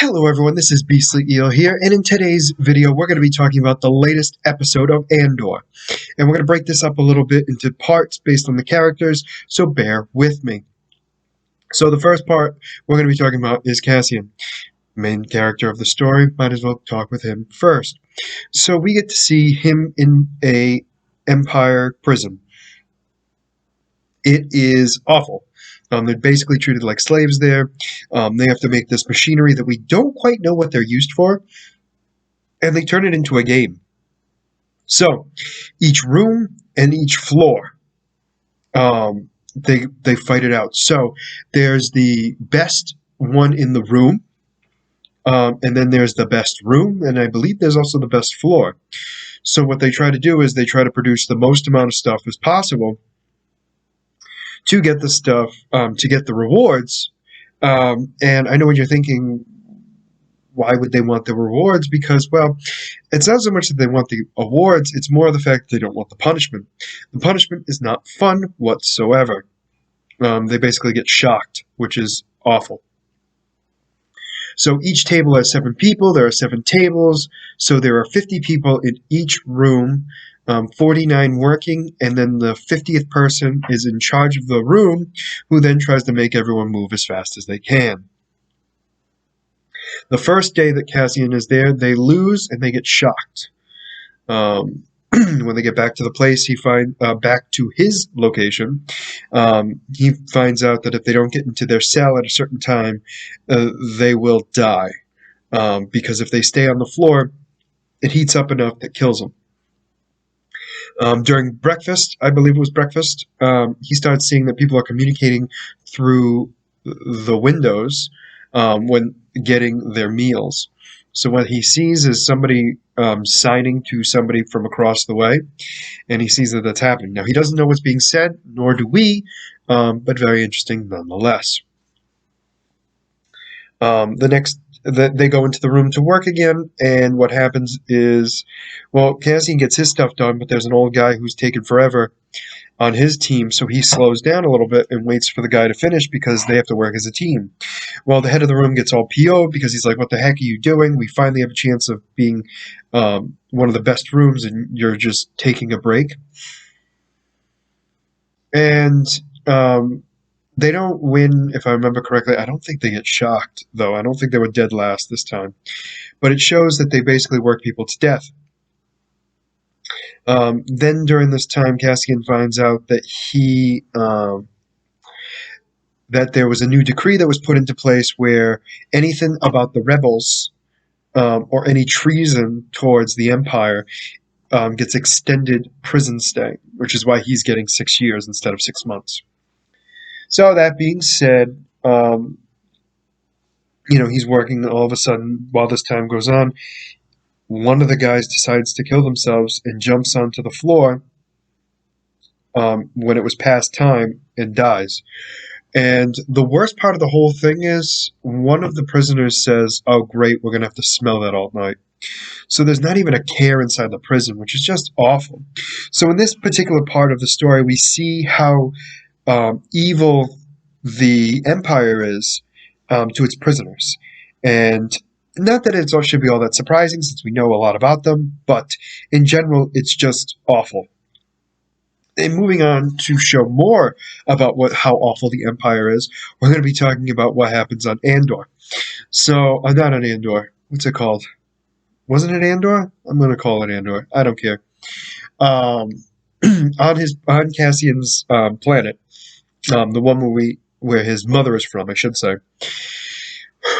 Hello everyone, this is Beastly Eel here, and in today's video we're going to be talking about the latest episode of Andor. And we're going to break this up a little bit into parts based on the characters, so bear with me. So the first part we're going to be talking about is Cassian, main character of the story. Might as well talk with him first. So we get to see him in a Empire prison. It is awful. They're basically treated like slaves there. They have to make this machinery that we don't quite know what they're used for, and they turn it into a game. So each room and each floor, they fight it out. So there's the best one in the room, and then there's the best room, and I believe there's also the best floor. So what they try to do is they try to produce the most amount of stuff as possible to get the stuff, to get the rewards. And I know what you're thinking, why would they want the rewards? Because, well, it's not so much that they want the awards, it's more the fact that they don't want the punishment. The punishment is not fun whatsoever. They basically get shocked, which is awful. So each table has 7 people, there are 7 tables, so there are 50 people in each room, 49 working, and then the 50th person is in charge of the room, who then tries to make everyone move as fast as they can. The first day that Cassian is there, they lose and they get shocked. When they get back to the place, back to his location, he finds out that if they don't get into their cell at a certain time, they will die. Because if they stay on the floor, it heats up enough that kills them. During breakfast, I believe it was breakfast, he starts seeing that people are communicating through the windows when getting their meals. So what he sees is somebody signing to somebody from across the way, and he sees that that's happening. Now, he doesn't know what's being said, nor do we, but very interesting nonetheless. They go into the room to work again, and what happens is, well, Cassian gets his stuff done, but there's an old guy who's taken forever on his team, so he slows down a little bit and waits for the guy to finish because they have to work as a team. Well, the head of the room gets all PO'd because he's like, what the heck are you doing? We finally have a chance of being one of the best rooms, and you're just taking a break. And they don't win, if I remember correctly. I don't think they get shocked, though. I don't think they were dead last this time. But it shows that they basically work people to death. Then during this time, Cassian finds out that that there was a new decree that was put into place where anything about the rebels or any treason towards the Empire gets extended prison stay, which is why he's getting 6 years instead of 6 months. So that being said, he's working. All of a sudden, while this time goes on, one of the guys decides to kill themselves and jumps onto the floor when it was past time and dies. And the worst part of the whole thing is one of the prisoners says, oh, great, we're going to have to smell that all night. So there's not even a care inside the prison, which is just awful. So in this particular part of the story, we see how evil the Empire is to its prisoners. And not that it should be all that surprising since we know a lot about them, but in general, it's just awful. And moving on to show more about how awful the Empire is, we're going to be talking about what happens on Andor. So, not on Andor. What's it called? Wasn't it Andor? I'm going to call it Andor. I don't care. On Cassian's planet, the one where his mother is from, I should say,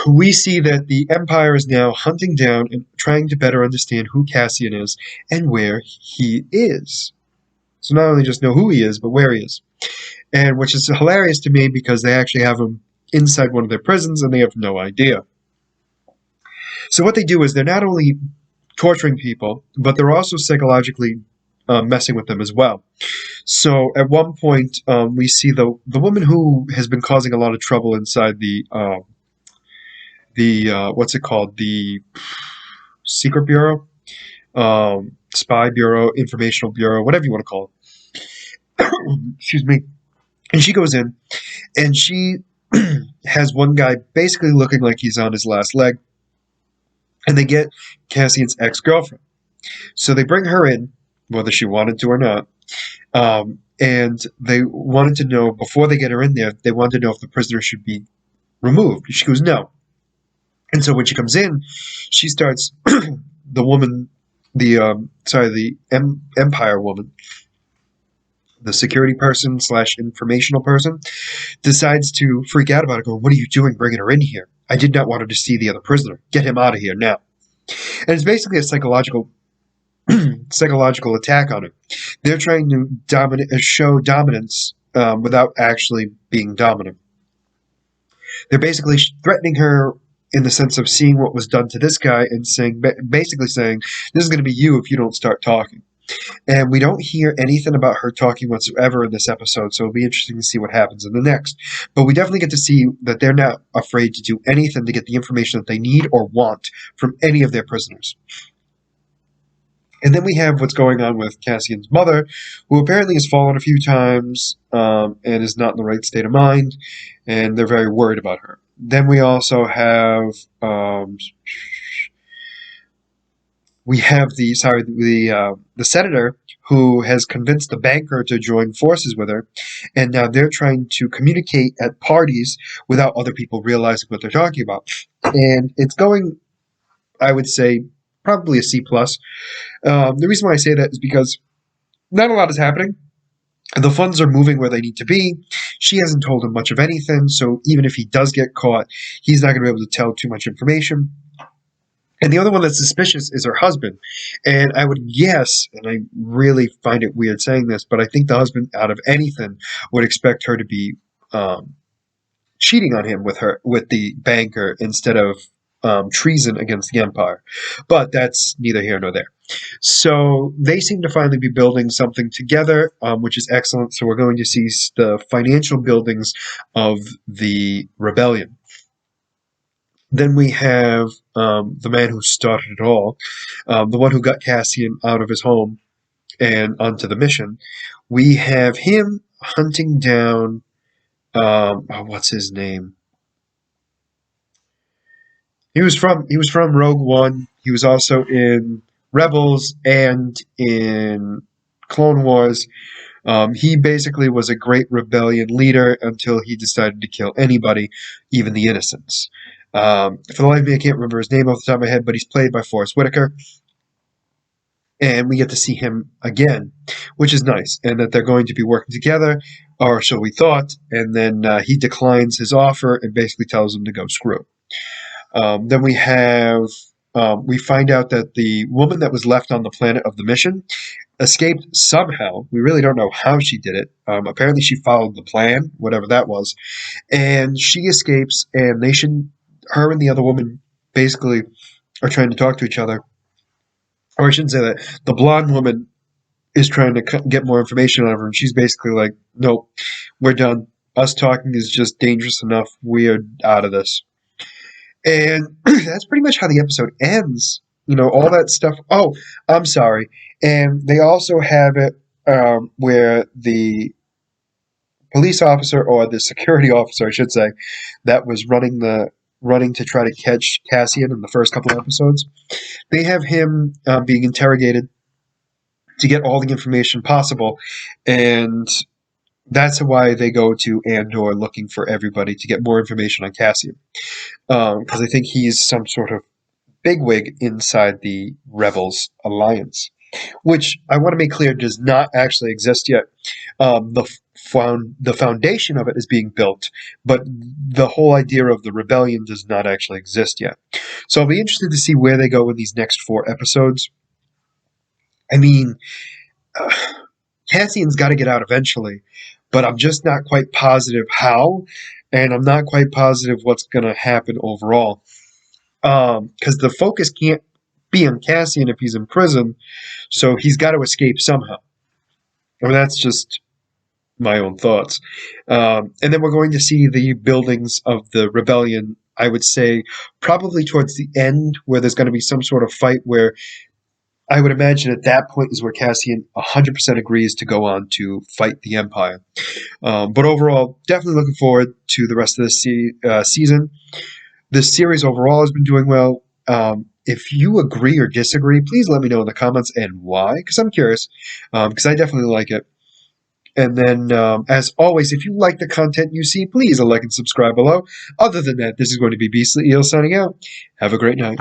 we see that the Empire is now hunting down and trying to better understand who Cassian is and where he is. So not only just know who he is, but where he is. And which is hilarious to me because they actually have him inside one of their prisons and they have no idea. So what they do is they're not only torturing people, but they're also psychologically messing with them as well. So at one point, we see the woman who has been causing a lot of trouble inside the what's it called? The Secret Bureau? Spy Bureau, Informational Bureau, whatever you want to call it. Excuse me. And she goes in, and she has one guy basically looking like he's on his last leg, and they get Cassian's ex-girlfriend. So they bring her in, whether she wanted to or not, and they wanted to know, before they get her in there, they wanted to know if the prisoner should be removed. She goes, no. And so when she comes in, she starts, the woman, the Empire woman, the security person slash informational person, decides to freak out about it, going, what are you doing bringing her in here? I did not want her to see the other prisoner. Get him out of here now. And it's basically a psychological attack on her. They're trying to show dominance without actually being dominant. They're basically threatening her in the sense of seeing what was done to this guy and basically saying, this is going to be you if you don't start talking. And we don't hear anything about her talking whatsoever in this episode, so it'll be interesting to see what happens in the next. But we definitely get to see that they're not afraid to do anything to get the information that they need or want from any of their prisoners. And then we have what's going on with Cassian's mother, who apparently has fallen a few times and is not in the right state of mind, and they're very worried about her. Then we also have the senator who has convinced the banker to join forces with her, and now they're trying to communicate at parties without other people realizing what they're talking about. And it's going, I would say, probably a C plus. The reason why I say that is because not a lot is happening. The funds are moving where they need to be. She hasn't told him much of anything, so even if he does get caught, he's not going to be able to tell too much information. And the other one that's suspicious is her husband. And I would guess, and I really find it weird saying this, but I think the husband, out of anything, would expect her to be cheating on him with the banker instead of treason against the Empire. But that's neither here nor there. So they seem to finally be building something together, which is excellent. So we're going to see the financial buildings of the rebellion. Then we have the man who started it all, the one who got Cassian out of his home and onto the mission. We have him hunting down, what's his name? He was from Rogue One. He was also in Rebels and in Clone Wars. He basically was a great rebellion leader until he decided to kill anybody, even the innocents. For the life of me, I can't remember his name off the top of my head, but he's played by Forrest Whitaker. And we get to see him again, which is nice, and that they're going to be working together, or so we thought, and then he declines his offer and basically tells him to go screw. Then we find out that the woman that was left on the planet of the mission escaped somehow. We really don't know how she did it. Apparently she followed the plan, whatever that was, and she escapes, and her and the other woman basically are trying to talk to each other. Or I shouldn't say that. The blonde woman is trying to get more information out of her, and she's basically like, nope, we're done. Us talking is just dangerous enough. We are out of this. And that's pretty much how the episode ends. All that stuff. Oh, I'm sorry. And they also have it where the police officer, or the security officer, I should say, that was running to try to catch Cassian in the first couple of episodes, they have him being interrogated to get all the information possible, and that's why they go to Andor looking for everybody to get more information on Cassian, because I think he's some sort of bigwig inside the Rebels Alliance, which I want to make clear does not actually exist yet. The foundation of it is being built, but the whole idea of the rebellion does not actually exist yet. So I'll be interested to see where they go in these next 4 episodes. I mean, Cassian's got to get out eventually, but I'm just not quite positive how, and I'm not quite positive what's going to happen overall. Because the focus can't be on Cassian if he's in prison, so he's got to escape somehow. I mean, that's just my own thoughts. And then we're going to see the buildings of the rebellion, I would say, probably towards the end, where there's going to be some sort of fight where I would imagine at that point is where Cassian 100% agrees to go on to fight the Empire. But overall, definitely looking forward to the rest of this season. This series overall has been doing well. if you agree or disagree, please let me know in the comments and why, because I'm curious, because I definitely like it. And then, as always, if you like the content you see, please like and subscribe below. Other than that, this is going to be Beastly Eel signing out. Have a great night.